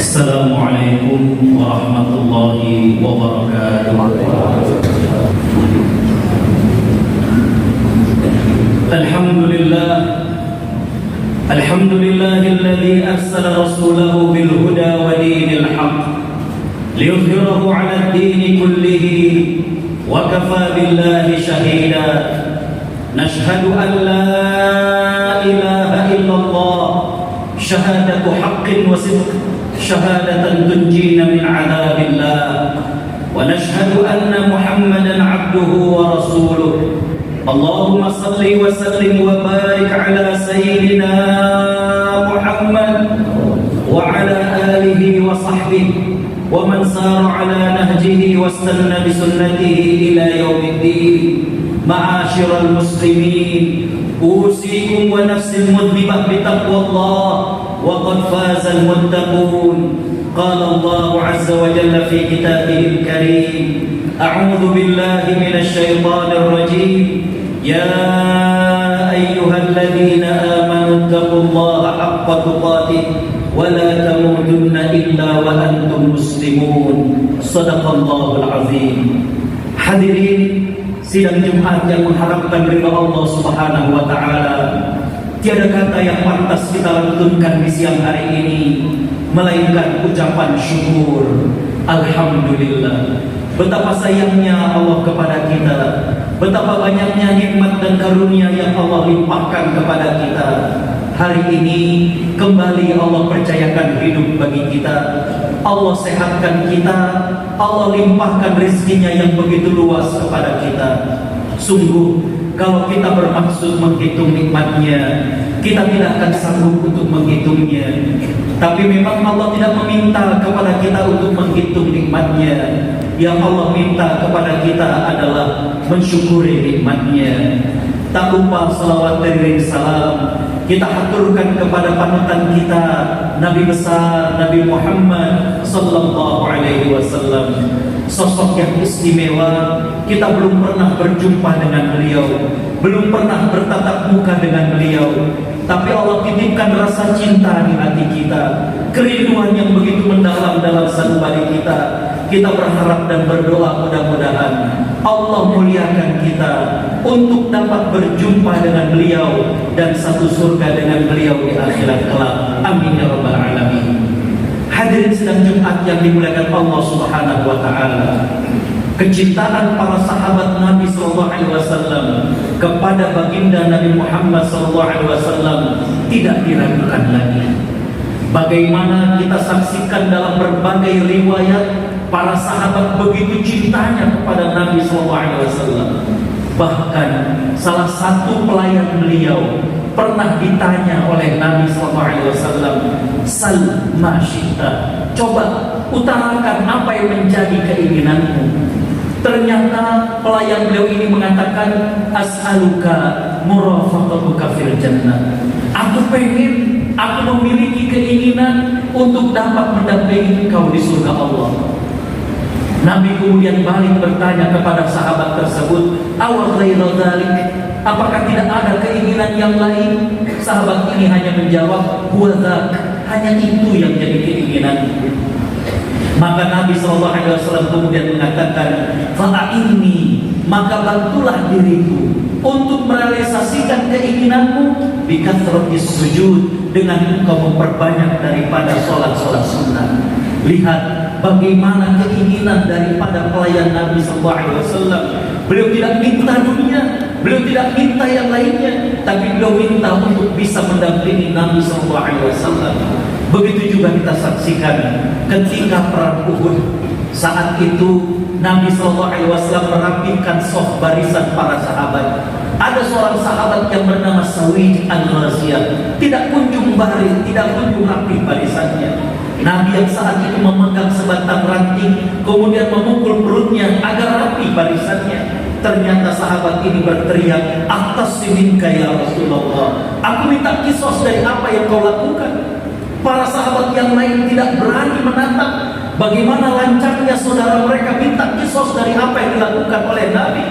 Assalamualaikum warahmatullahi wabarakatuh. Alhamdulillahilladzi arsala rasulahu bil huda wa dinil haqq liyudhhirahu 'ala ad-din kullihi wa kafa billahi shahida. Nashhadu an la ilaha illallah syahadatu haqqin wa sidq syahadatan tunjina min 'adzabillah wa nashhadu anna Muhammadan 'abduhu wa rasuluh. Allahumma salli wa sallim wa barik ala sayyidina Muhammad wa ala alihi wa sahbihi wa man sara ala nahjihi wa istanna bi sunnatihi ila yaumiddin. Ma'asyiral muslimin, usikum wa nafsi mudhibah bi taqwallah wa qad fazal muttaqun. Qala Allah azza wa jalla fi kitabihil karim, a'udzu billahi minasy syaithanir rajim. Ya ayyuhalladzina amanu taqullaha haqqa tuqatih wa la tamutunna illa wa antum muslimun. Shadaqallahul azim. Hadirin sidang Jumat yang mengharapkan ridha Allah Subhanahu wa taala, tiada kata yang pantas kita lantunkan di siang hari ini melainkan ucapan syukur. Alhamdulillah. Betapa sayangnya Allah kepada kita, betapa banyaknya nikmat dan karunia yang Allah limpahkan kepada kita. Hari ini kembali Allah percayakan hidup bagi kita, Allah sehatkan kita, Allah limpahkan rezekinya yang begitu luas kepada kita. Sungguh kalau kita bermaksud menghitung nikmatnya, kita tidak akan sanggup untuk menghitungnya. Tapi memang Allah tidak meminta kepada kita untuk menghitung nikmatnya. Yang Allah minta kepada kita adalah mensyukuri nikmatnya. Tak lupa salawat dan salam kita haturkan kepada panutan kita, Nabi besar Nabi Muhammad sallallahu alaihi wasallam. Sosok yang istimewa, kita belum pernah berjumpa dengan beliau, belum pernah bertatap muka dengan beliau, tapi Allah titipkan rasa cinta di hati kita, kerinduan yang begitu mendalam dalam sanubari kita. Kita berharap dan berdoa mudah-mudahan Allah muliakan kita untuk dapat berjumpa dengan beliau dan satu surga dengan beliau di akhirat kelak. Amin ya rabbal alamin. Hadirin sidang Jumat yang dimuliakan Allah Subhanahu wa taala, kecintaan para sahabat Nabi sallallahu alaihi wasallam kepada baginda Nabi Muhammad sallallahu alaihi wasallam tidak diragukan lagi. Bagaimana kita saksikan dalam berbagai riwayat, para sahabat begitu cintanya kepada Nabi SAW. Bahkan salah satu pelayan beliau pernah ditanya oleh Nabi SAW, "Sal ma syi'ta." Coba utarakan apa yang menjadi keinginanmu. Ternyata pelayan beliau ini mengatakan, "As'aluka murafaqatuka fil jannah." Aku memiliki keinginan untuk dapat mendampingi engkau di surga Allah. Nabi kemudian balik bertanya kepada sahabat tersebut, "Aw ghairu dzalik?" Apakah tidak ada keinginan yang lain? Sahabat ini hanya menjawab, "Huwa dzak." Hanya itu yang jadi keinginan. Maka Nabi SAW kemudian mengatakan, "Fa'inni," maka bantulah diriku untuk merealisasikan keinginanmu bikathratis sujud, dengan engkau memperbanyak daripada sholat-sholat sunnah. Lihat bagaimana keinginan daripada pelayan Nabi SAW. Beliau tidak minta dunia, beliau tidak minta yang lainnya, tapi beliau minta untuk bisa mendampingi Nabi SAW. Begitu juga kita saksikan ketika perang Uhud. Saat itu Nabi SAW merapikan sof barisan para sahabat. Ada seorang sahabat yang bernama Sawid al-Ghaziyah, tidak kunjung baris, tidak kunjung rapi barisannya. Nabi yang saat itu memegang sebatang ranting, kemudian memukul perutnya agar rapi barisannya. Ternyata sahabat ini berteriak, "Atas minka ya Rasulullah." Aku minta kisos dari apa yang kau lakukan. Para sahabat yang lain tidak berani menatap bagaimana lancarnya saudara mereka minta kisos dari apa yang dilakukan oleh Nabi.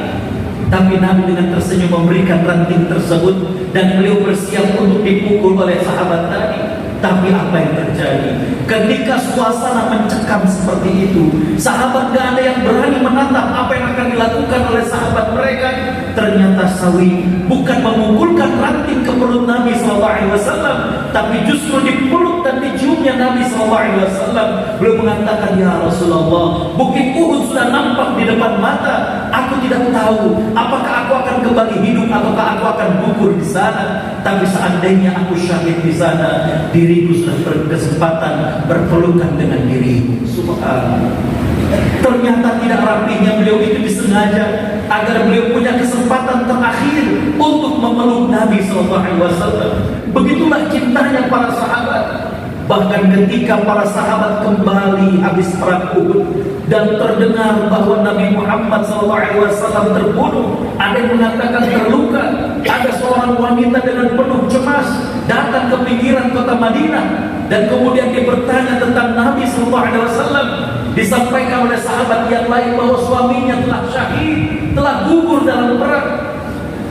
Tapi Nabi dengan tersenyum memberikan ranting tersebut dan beliau bersiap untuk dipukul oleh sahabat tadi. Tapi apa yang terjadi? Ketika suasana mencekam seperti itu, sahabat gak ada yang berani menatap apa yang akan dilakukan oleh sahabat mereka. Ternyata Sawi bukan memukulkan ranting ke perut Nabi SAW, tapi justru dipeluk dan diciumnya Nabi SAW. Beliau mengatakan, ya Rasulullah, bukit Uhud sudah nampak di depan mata. Aku tidak tahu apakah aku akan kembali hidup ataukah aku akan gugur di sana. Tapi seandainya aku syahid di sana, diriku sudah berkesempatan berpelukan dengan dirimu. Subhanallah. Ternyata tidak rapinya beliau itu disengaja agar beliau punya kesempatan terakhir untuk memeluk Nabi SAW. Begitulah cintanya para sahabat. Bahkan ketika para sahabat kembali habis perang Uhud dan terdengar bahwa Nabi Muhammad SAW terbunuh, ada yang mengatakan terluka, ada seorang wanita dengan penuh cemas datang ke pinggiran kota Madinah dan kemudian dia bertanya tentang Nabi SAW. Disampaikan oleh sahabat yang lain bahwa suaminya telah syahid, telah gugur dalam perang.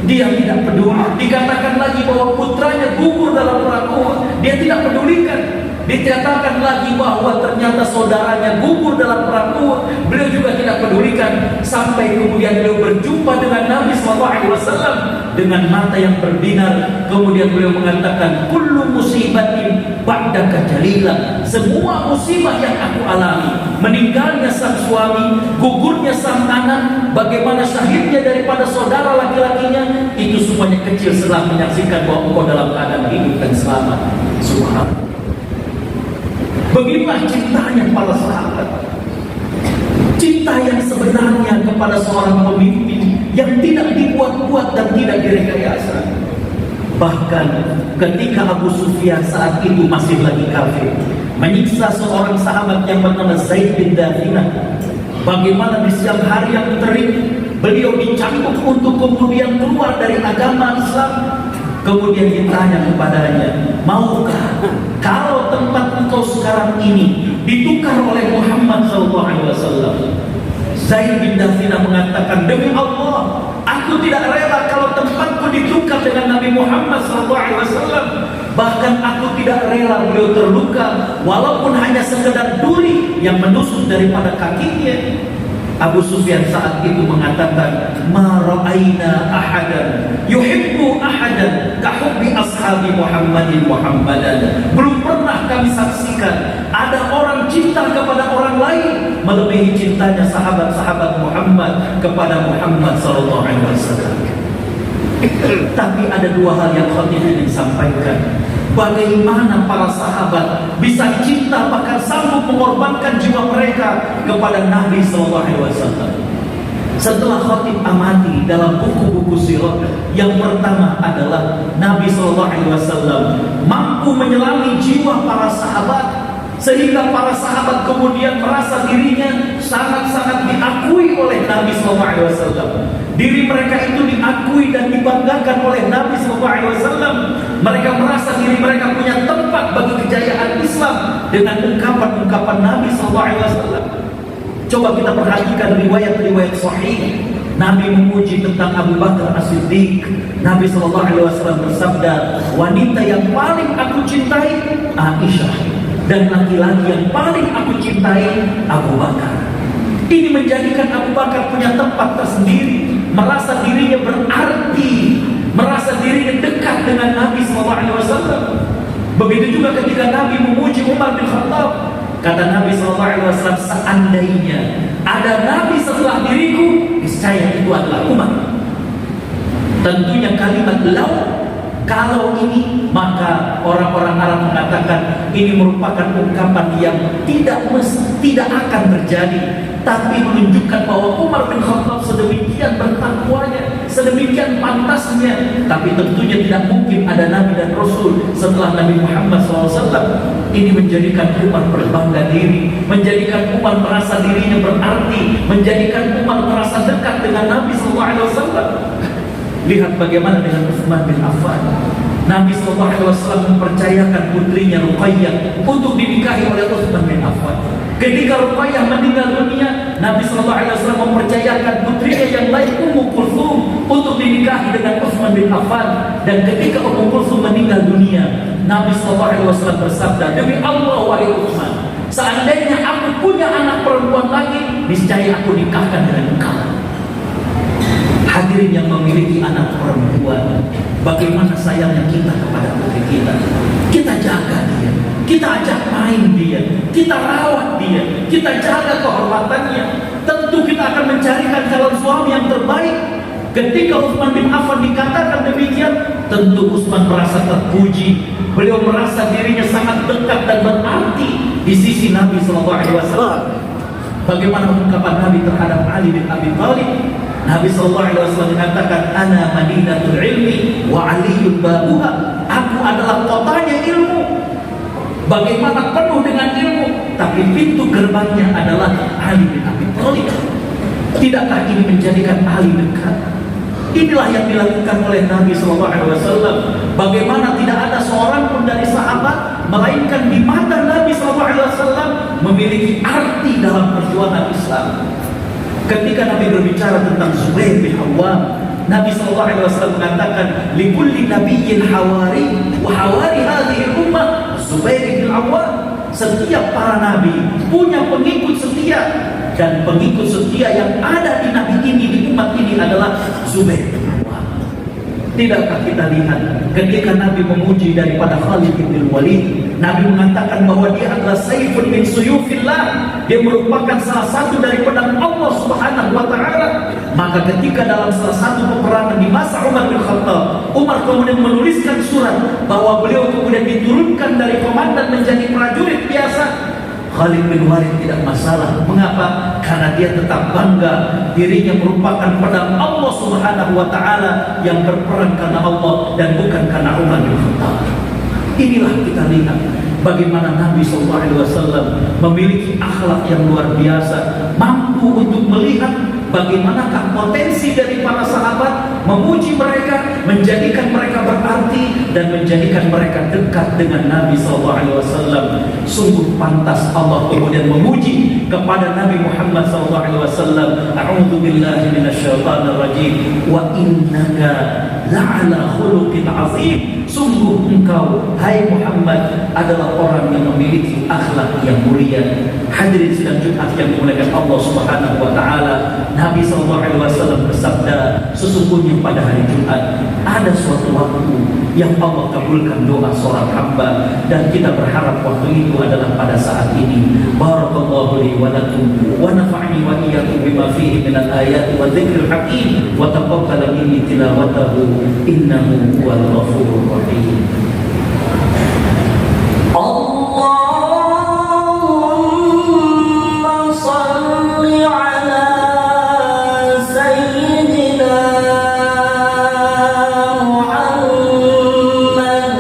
Dia tidak peduli. Dikatakan lagi bahwa putranya gugur dalam perang Uhud, dia tidak pedulikan. Dikatakan lagi bahwa ternyata saudaranya gugur dalam perang Uhud, beliau juga tidak pedulikan. Sampai kemudian beliau berjumpa dengan Nabi SAW dengan mata yang berbinar. Kemudian beliau mengatakan, kullu musibatin ba'daka jalila. Semua musibah yang aku alami, meninggalnya sang suami, gugurnya sang anak, bagaimana syahidnya daripada saudara laki-lakinya, itu semuanya kecil setelah menyaksikan bahwa engkau dalam keadaan hidup dan selamat. Subhanallah. Begitulah cintanya para sahabat. Cinta yang sebenarnya kepada seorang pemimpin yang tidak dibuat-buat dan tidak direkayasa. Bahkan ketika Abu Sufyan saat itu masih lagi kafir, menyiksa seorang sahabat yang bernama Zaid bin Dathinah. Bagaimana di siang hari yang terik beliau dicambuk untuk kemudian keluar dari agama Islam. Kemudian ditanya kepadanya, maukah kalau tempat engkau sekarang ini ditukar oleh Muhammad SAW? Zaid bin Dathinah mengatakan, demi Allah, aku tidak rela kalau tempatku ditukar dengan Nabi Muhammad SAW. Bahkan aku tidak rela beliau terluka, walaupun hanya sekedar duri yang menusuk daripada kakinya. Abu Sufyan saat itu mengatakan, ma ra'aina ahadan yuhibbu ahadan ka hubbi ashabi Muhammadin Muhammadan. Belum pernah kami saksikan ada orang cinta kepada orang lain melebihi cintanya sahabat-sahabat Muhammad kepada Muhammad sallallahu alaihi wasallam. Tapi ada dua hal yang khatib ingin sampaikan. Bagaimana para sahabat bisa cinta bahkan sanggup mengorbankan jiwa mereka kepada Nabi SAW. Setelah khatib amati dalam buku-buku sirah, yang pertama adalah Nabi SAW mampu menyelami jiwa para sahabat sehingga para sahabat kemudian merasa dirinya sangat-sangat diakui oleh Nabi SAW. Diri mereka itu diakui dan dibanggakan oleh Nabi SAW. Mereka merasa diri mereka punya tempat bagi kejayaan Islam dengan ungkapan-ungkapan Nabi SAW. Coba kita perhatikan riwayat-riwayat sahih. Nabi memuji tentang Abu Bakar As-Siddiq. Nabi SAW bersabda, wanita yang paling aku cintai Aisyah, dan laki-laki yang paling aku cintai Abu Bakar. Ini menjadikan Abu Bakar punya tempat tersendiri, merasa dirinya berarti, merasa dirinya dekat dengan Nabi SAW. Begitu juga ketika Nabi memuji Umar bin Khattab, kata Nabi SAW, seandainya ada Nabi setelah diriku, niscaya itu adalah Umar. Tentunya kalimat kalau ini, maka orang-orang Arab mengatakan ini merupakan ungkapan yang tidak akan terjadi, tapi menunjukkan bahwa Umar bin Khattab sedemikian bertakwanya, sedemikian pantasnya. Tapi tentunya tidak mungkin ada Nabi dan Rasul setelah Nabi Muhammad SAW. Ini menjadikan Umar berbangga diri, menjadikan Umar merasa dirinya berarti, menjadikan Umar merasa dekat dengan Nabi SAW. Lihat bagaimana dengan Utsman bin Affan. Nabi SAW mempercayakan putrinya Ruqayyah untuk dinikahi oleh Utsman bin Affan. Ketika Ruqayyah meninggal dunia, Nabi SAW mempercayakan putrinya yang lain Ummu Kulthum untuk dinikahi dengan Utsman bin Affan. Dan ketika Ummu Kulthum meninggal dunia, Nabi SAW bersabda, demi Allah wahai Utsman, seandainya aku punya anak perempuan lagi, niscaya aku nikahkan dengan engkau. Hadirin yang memiliki anak perempuan, bagaimana sayangnya kita kepada putri kita. Kita jaga dia, kita ajak main dia, kita rawat dia, kita jaga kehormatannya. Tentu kita akan mencarikan calon suami yang terbaik. Ketika Utsman bin Affan dikatakan demikian, tentu Utsman merasa terpuji. Beliau merasa dirinya sangat dekat dan berarti di sisi Nabi SAW. Bagaimana ungkapan Nabi terhadap Ali bin Abi Thalib? Nabi SAW mengatakan, ana madinatul ilmi wa aliyun babuha. Aku adalah kotanya ilmu. Bagaimana penuh dengan ilmu, tapi pintu gerbangnya adalah Ali bin Abi Thalib. Tidakkah ini menjadikan Ali dekat? Inilah yang dilakukan oleh Nabi SAW. Bagaimana tidak ada seorang pun dari sahabat, melainkan di mata Nabi SAW memiliki arti dalam perjuangan Islam. Ketika Nabi berbicara tentang Zubair bin Awwam, Nabi SAW mengatakan, likulli nabiyyin hawari wa hawari hadhihi ummah Zubair bin Awwam. Setiap para nabi punya pengikut setia, dan pengikut setia yang ada di nabi ini, di umat ini adalah Zubair bin Awwam. Tidakkah kita lihat ketika Nabi memuji daripada Khalid bin Walid, Nabi mengatakan bahwa dia adalah saifun min suyufillah, dia merupakan salah satu dari pedang Allah Subhanahu wa taala. Maka ketika dalam salah satu peperangan di masa Umar bin Khattab, Umar kemudian menuliskan surat bahwa beliau kemudian diturunkan dari komandan menjadi prajurit biasa. Khalid bin Walid tidak masalah. Mengapa? Karena dia tetap bangga dirinya merupakan pedang Allah Subhanahu wa taala yang berperang karena Allah dan bukan karena Umar bin Khattab. Inilah kita lihat bagaimana Nabi SAW memiliki akhlak yang luar biasa, mampu untuk melihat bagaimanakah potensi dari para sahabat, memuji mereka, menjadikan mereka berarti dan menjadikan mereka dekat dengan Nabi SAW. Sungguh pantas Allah kemudian memuji kepada Nabi Muhammad SAW. A'udzu billahi minasyaitonir rajim. Wa innaka la'ala khuluqin azim. Sungguh engkau, hai Muhammad, adalah orang yang memiliki akhlak yang mulia. Hadirin sidang Jumat yang dimuliakan Allah Subhanahu wa taala, Nabi SAW bersabda, sesungguhnya pada hari Jumat ada suatu waktu yang Allah kabulkan doa seorang hamba, dan kita berharap waktu itu adalah pada saat ini. Barakallahu li wa lakum wa nafa'ni wa iyyakum bima fihi minal ayati wa dzikril hakim wa taqabbal minni tilawatahu innahu huwal ghafurur rahim. Allahumma salli ala sayyidina Muhammad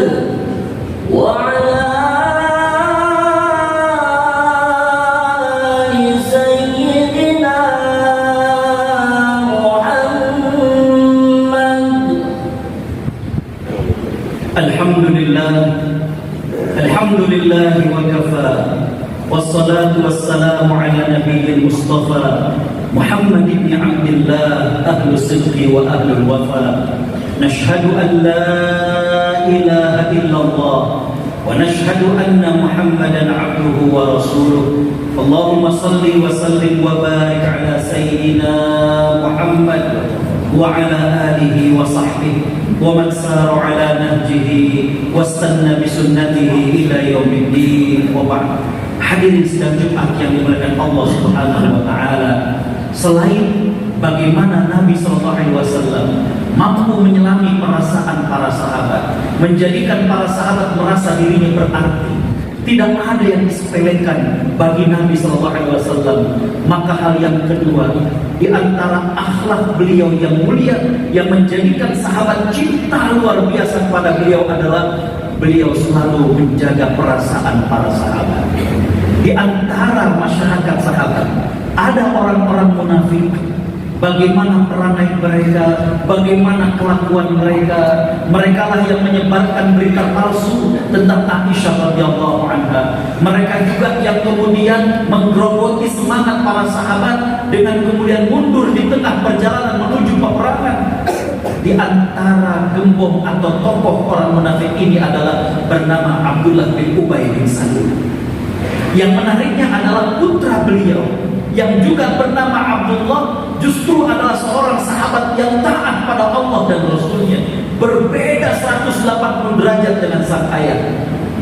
wa ala ali sayyidina Muhammad. Alhamdulillah wa kafa, wassalatu wassalamu ala nabiyil mustafa Muhammad ibn Abdillah, ahlu sidqi wa ahlul wafa. Nashhadu an la ilaha illallah wa nashhadu anna Muhammadan abduhu wa rasuluh. Allahumma salli wa sallim wa barik ala sayyidina Muhammad wa ala alihi wa sahbihi wa man sara ala nahjihi wastanna bi sunnatihi ila yaumiddin wa ba'd. Hadirin sidang Jumat yang dimuliakan Allah Subhanahu wa taala, selain bagaimana Nabi SAW mampu menyelami perasaan para sahabat, menjadikan para sahabat merasa dirinya berarti, tidak ada yang disepelekan bagi Nabi SAW. Maka hal yang kedua, di antara akhlak beliau yang mulia yang menjadikan sahabat cinta luar biasa kepada beliau adalah beliau selalu menjaga perasaan para sahabat. Di antara masyarakat sahabat ada orang-orang munafik. Bagaimana perangai mereka, bagaimana kelakuan mereka. Mereka lah yang menyebarkan berita palsu tentang Aisyah radhiyallahu anha. Mereka juga yang kemudian menggerogoti semangat para sahabat dengan kemudian mundur di tengah perjalanan menuju peperangan. di antara gembong atau tokoh orang munafik ini adalah bernama Abdullah bin Ubay bin Salul. Yang menariknya adalah putra beliau yang juga bernama Abdullah justru adalah seorang sahabat yang taat pada Allah dan Rasulnya, berbeda 180 derajat dengan sang ayah.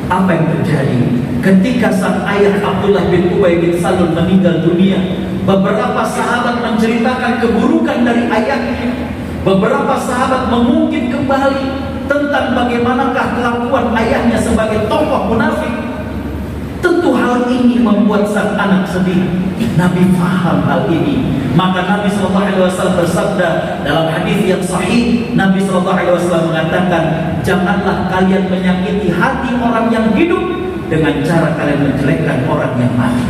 Apa yang terjadi ketika sang ayah Abdullah bin Ubay bin Salul meninggal dunia? Beberapa sahabat menceritakan keburukan dari ayahnya. Beberapa sahabat mengungkit kembali tentang bagaimanakah kelakuan ayahnya sebagai tokoh munafik. Tentu hal ini membuat sang anak sedih. Nabi faham hal ini. Maka Nabi SAW bersabda dalam hadis yang sahih, Nabi SAW mengatakan, janganlah kalian menyakiti hati orang yang hidup dengan cara kalian menjelekkan orang yang mati.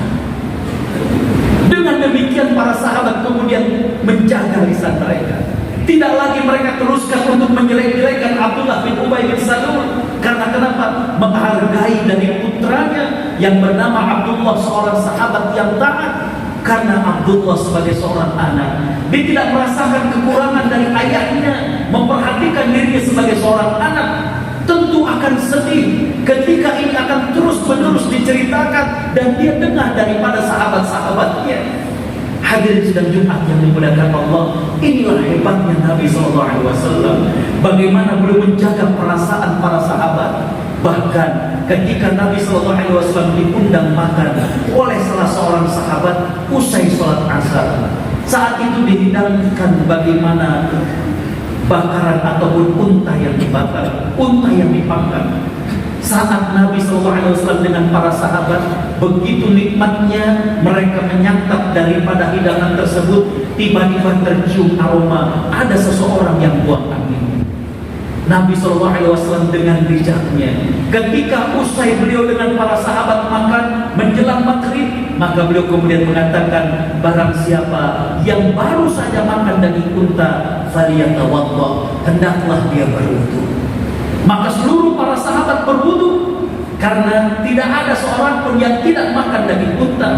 Dengan demikian para sahabat kemudian menjaga lisan mereka. Tidak lagi mereka teruskan untuk menjelek-jelekan Abdullah bin Ubay bin Salul. Karena kenapa? Menghargai dari putranya yang bernama Abdullah, seorang sahabat yang taat. Karena Abdullah sebagai seorang anak, dia tidak merasakan kekurangan dari ayahnya, memperhatikan dirinya sebagai seorang anak. Tentu akan sedih ketika ini akan terus-menerus diceritakan dan dia dengar daripada sahabat-sahabatnya. Hadirin sidang Jumat yang dimuliakan Allah, inilah hebatnya Nabi SAW. Bagaimana beliau menjaga perasaan para sahabat. Bahkan ketika Nabi SAW diundang makan oleh salah seorang sahabat usai sholat asar, saat itu dihidangkan bagaimana bakaran ataupun unta yang dibakar, unta yang dipanggang. Saat Nabi SAW dengan para sahabat begitu nikmatnya mereka menyantap daripada hidangan tersebut, tiba-tiba tercium aroma ada seseorang yang buang angin. Nabi SAW dengan bijaknya ketika usai beliau dengan para sahabat makan menjelang maghrib, maka beliau kemudian mengatakan, barang siapa yang baru saja makan daging unta, faliyatawadda, hendaklah dia berwudu. Maka seluruh para sahabat berwudu karena tidak ada seorang pun yang tidak makan daging unta.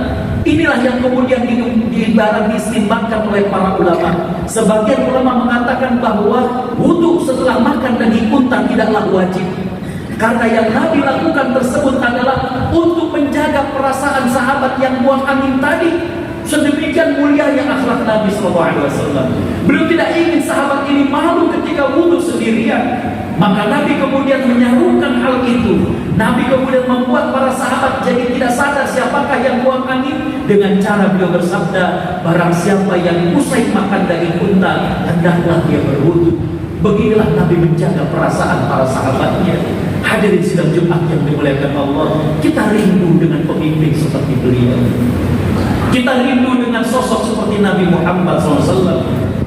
Inilah yang kemudian ditimbangkan oleh para ulama. Sebagian ulama mengatakan bahwa wudu setelah makan daging unta tidaklah wajib. Karena yang Nabi lakukan tersebut adalah untuk menjaga perasaan sahabat yang buang angin tadi. Sedemikian mulianya akhlak Nabi SAW. Beliau tidak ingin sahabat ini malu ketika wudu sendirian. Maka Nabi kemudian menyarukan hal itu. Nabi kemudian membuat para sahabat jadi tidak sadar siapakah yang buang angin. Dengan cara beliau bersabda, barang siapa yang usai makan daging unta, hendaklah dia berwudu. Beginilah Nabi menjaga perasaan para sahabatnya. Hadirin sidang Jumat yang dimuliakan Allah, kita rindu dengan pemimpin seperti beliau. Kita rindu dengan sosok seperti Nabi Muhammad SAW.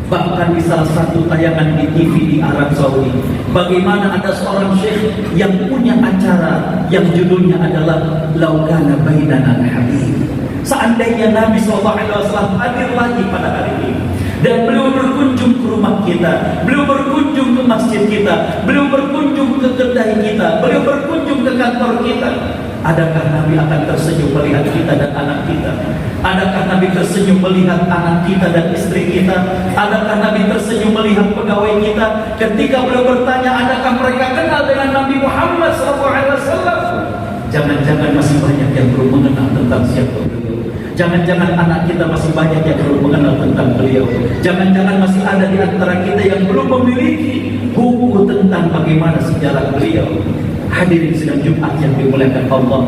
Bahkan di salah satu tayangan di TV di Arab Saudi, bagaimana ada seorang syekh yang punya acara yang judulnya adalah Laukana Bainana Habib. Seandainya Nabi SAW hadir lagi pada hari ini dan beliau berkunjung ke rumah kita, beliau berkunjung ke masjid kita, beliau berkunjung ke kedai kita, beliau berkunjung ke kantor kita, adakah Nabi akan tersenyum melihat kita dan anak kita? Adakah Nabi tersenyum melihat anak kita dan istri kita? Adakah Nabi tersenyum melihat pegawai kita? Ketika beliau bertanya, adakah mereka kenal dengan Nabi Muhammad SAW? Jangan-jangan masih banyak yang belum mengenal tentang siapa beliau. Jangan-jangan anak kita masih banyak yang belum mengenal tentang beliau. Jangan-jangan masih ada di antara kita yang belum memiliki buku tentang bagaimana sejarah beliau. Hadirin sidang Jumat yang dimuliakan Allah,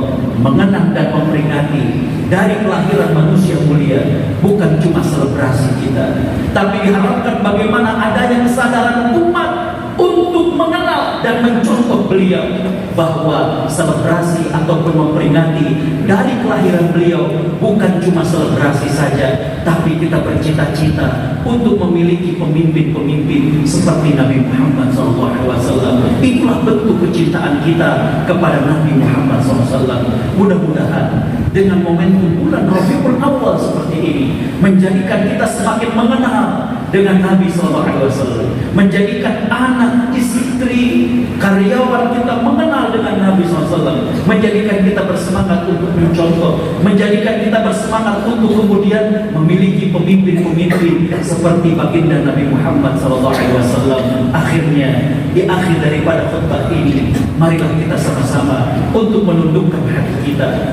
mengenang dan memperingati dari kelahiran manusia mulia bukan cuma selebrasi kita, tapi diharapkan bagaimana adanya kesadaran umat untuk mengenal dan mencontoh beliau, bahwa selebrasi ataupun memperingati dari kelahiran beliau bukan cuma selebrasi saja, tapi kita bercita-cita untuk memiliki pemimpin-pemimpin seperti Nabi Muhammad SAW. Itulah bentuk kecintaan kita kepada Nabi Muhammad SAW. Mudah-mudahan dengan momentum bulan Rabiul Awal seperti ini menjadikan kita semakin mengenal dengan Nabi SAW, menjadikan anak, istri, karyawan kita mengenal dengan Nabi SAW, menjadikan kita bersemangat untuk mencontoh, menjadikan kita bersemangat untuk kemudian memiliki pemimpin-pemimpin seperti baginda Nabi Muhammad SAW. Akhirnya di akhir daripada khutbah ini, marilah kita sama-sama untuk menundukkan hati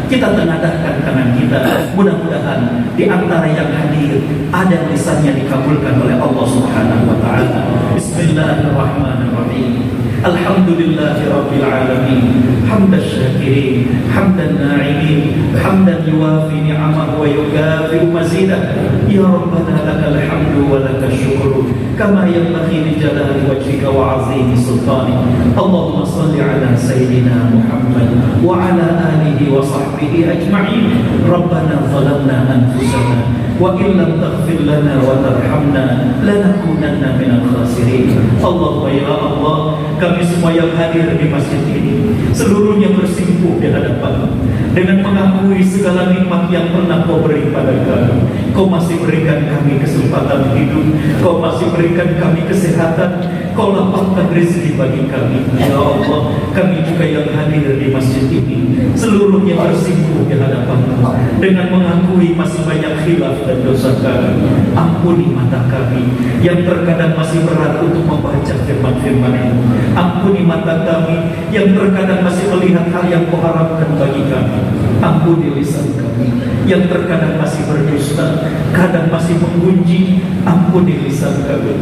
kita tengadahkan tangan kita. Mudah-mudahan di antara yang hadir ada lisannya dikabulkan oleh Allah Subhanahu wa taala. Bismillahirrahmanirrahim. Alhamdulillahi rabbil alamin, hamdan syakirin, hamdan na'imin, hamdan yuwafi ni'amahu wa yukafi'u mazidah. Ya Rabbana lakal hamdu wa lakal syukru kama yanbaghi li jalali wajhika wa 'azimi sultanik. Allahumma shalli ala sayyidina Muhammad wa ala alihi wa sahbihi ajma'in. Rabbana zalamna anfusana wa in lam taghfir lana wa tarhamna lanakunanna minal khasirin. Allahumma ya Allah, kami semua yang hadir di masjid ini seluruhnya bersimpuh di hadapan dengan mengakui segala nikmat yang pernah Kau beri pada kami. Kau masih berikan kami kesempatan hidup, Kau masih berikan kami kesehatan, Kau lapangkan rezeki bagi kami. Ya Allah, kami juga yang hadir di masjid ini seluruhnya bersimpuh di hadapan-Mu dengan mengakui masih banyak khilaf dan dosa kami. Ampuni mata kami yang terkadang masih berat untuk membaca firman-firman-Mu. Ampuni mata kami yang terkadang masih melihat hal yang Kau harapkan bagi kami. Ampuni lisan kami yang terkadang masih berdusta, kadang masih menggunjing. Ampuni lisan kami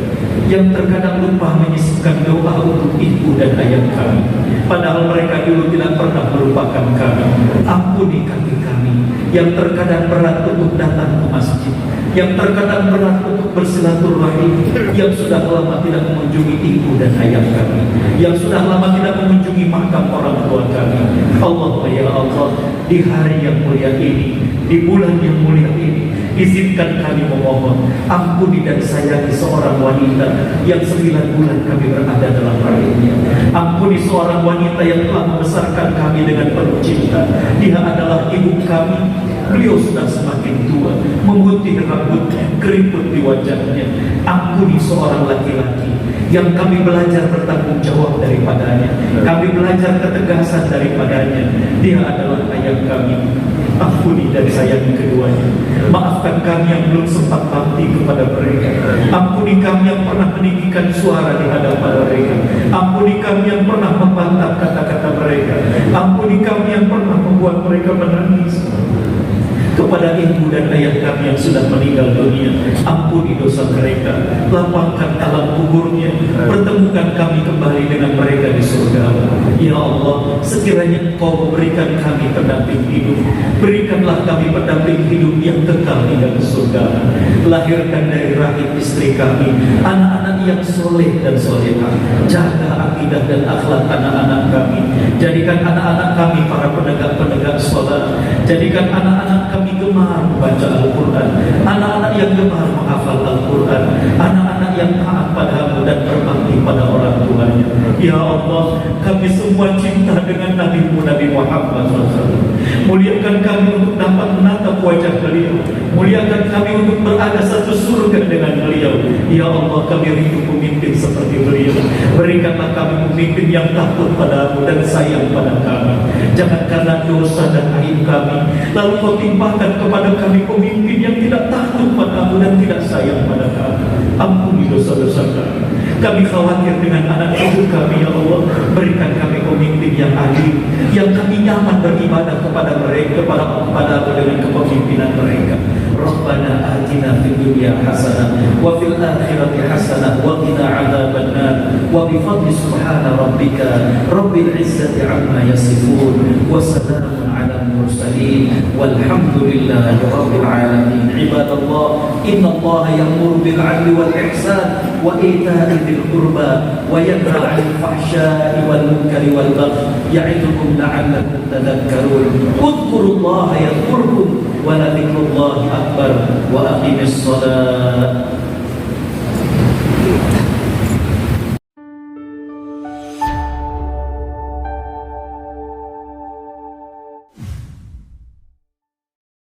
yang terkadang lupa menyisipkan doa untuk ibu dan ayah kami, padahal mereka dulu tidak pernah melupakan kami. Ampuni kaki kami yang terkadang berat untuk datang ke masjid, yang terkadang berat untuk bersilaturahim, yang sudah lama tidak mengunjungi ibu dan ayah kami, yang sudah lama tidak mengunjungi makam orang tua kami. Allah ya Allah, di hari yang mulia ini, di bulan yang mulia ini, izinkan kami memohon ampuni dan sayangi seorang wanita yang 9 bulan kami berada dalam rahimnya. Ampuni seorang wanita yang telah membesarkan kami dengan penuh cinta. Dia adalah ibu kami. Beliau sudah semakin tua, memutih rambutnya, keriput di wajahnya. Ampuni seorang laki-laki yang kami belajar bertanggung jawab daripadanya, kami belajar ketegasan daripadanya. Dia adalah ayah kami. Ampuni dan sayangi keduanya. Maafkan kami yang belum sempat bakti kepada mereka. Ampuni kami yang pernah meninggikan suara di hadapan mereka. Ampuni kami yang pernah membantah kata-kata mereka. Ampuni kami yang pernah membuat mereka menangis. Kepada ibu dan ayah kami yang sudah meninggal dunia, ampuni dosa mereka, lapangkan alam kuburnya, pertemukan kami kembali dengan mereka di surga. Ya Allah, sekiranya Kau memberikan kami pendamping hidup, berikanlah kami pendamping hidup yang kekal hingga ke surga. Lahirkan dari rahim istri kami anak-anak yang soleh dan solehah. Jaga akidah dan akhlak anak-anak kami. Jadikan anak-anak kami para penegak-penegak sholat. Jadikan anak-anak kami gemar membaca Al-Quran, anak-anak yang gemar menghafal Al-Quran, anak-anak yang taat padamu dan berbakti pada orang tuanya. Ya Allah, kami semua cinta dengan Nabi-Mu Nabi Muhammad SAW. Muliakan kami untuk dapat menatap wajah beliau, muliakan kami untuk berada satu surga dengan beliau. Ya Allah, kami rindu pemimpin seperti beliau. Berikanlah kami pemimpin yang takut padamu dan sayang pada kami. Jangan karena dosa dan aib kami lalu Kau timpahkan kepada kami pemimpin yang tidak takut padamu dan tidak sayang pada kami. Ampuni dosa-dosa kami. Kami khawatir dengan anak cucu kami. Ya Allah, berikan kami pemimpin yang adil, yang kami nyaman beribadah kepada mereka, kepadamu dengan kepemimpinan mereka. Rabbana atina fid dunya hasanah wa fil akhirati hasanah wa qina adzabannar wa bi fadli subhana rabbika rabbil izzati amma yasifun wa salamun ala al-mursalin walhamdulillahi rabbil alamin. Ibadallah, innallaha ya'muru bil 'adli wal ihsan wa ita'i dzil qurba wa yanha 'anil fahsya'i wal munkari wal baghi ya'idukum la'allakum tadhakkarun. Udhkurullaha yadhkurkum wa la dzikrullahi akbar wa aqimis shalah.